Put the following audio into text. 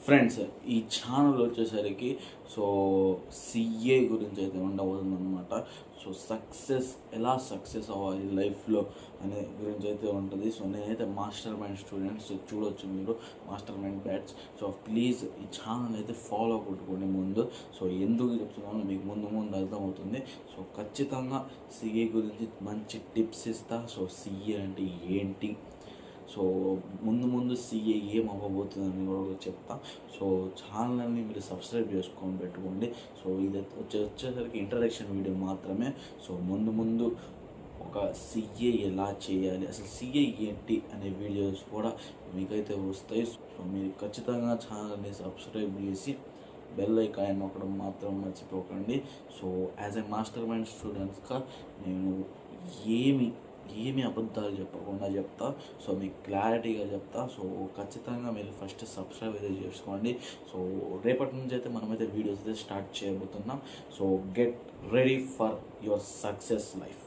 Friends, ఈ channel వచ్చేసరికి so CA గురించి అయితే ఉండబోతుంది అనమాట. సో ఎలా సక్సెస్ అవ్వాలి లైఫ్లో అనే గురించి అయితే ఉంటుంది. సో నేనైతే మాస్టర్ మైండ్ స్టూడెంట్స్ చూడొచ్చు మీరు, master mind bats. So please ఈ ఛానల్ అయితే ఫాలో కొట్టుకోండి ముందు. సో ఎందుకు చెప్తున్నాను మీకు ముందు అర్థమవుతుంది. సో ఖచ్చితంగా సిఏ గురించి మంచి టిప్స్ ఇస్తా. సో సిఏ అంటే ఏంటి, సో ముందు సిఏ ఏం అవ్వబోతుందని కూడా చెప్తా. సో ఛానల్ని మీరు సబ్స్క్రైబ్ చేసుకొని పెట్టుకోండి. సో ఇది వచ్చేసరికి ఇంట్రడక్షన్ వీడియో మాత్రమే. సో ముందు ఒక సిఏ ఎలా చేయాలి, అసలు సిఏ ఏంటి అనే వీడియోస్ కూడా మీకైతే వస్తాయి. సో మీరు ఖచ్చితంగా ఛానల్ని సబ్స్క్రైబ్ చేసి బెల్ ఐకాన్ నొక్కడం మాత్రం మర్చిపోకండి. So as a master mind స్టూడెంట్స్గా నేను ఏమి అబద్ధాలు చెప్పకుండా చెప్తా. సో మీకు క్లారిటీగా చెప్తా. సో ఖచ్చితంగా మీరు ఫస్ట్ సబ్స్క్రైబ్ అయితే చేసుకోండి. సో రేపటి నుంచి అయితే మనమైతే వీడియోస్ అయితే స్టార్ట్ చేయబోతున్నాం. So get ready for your success life.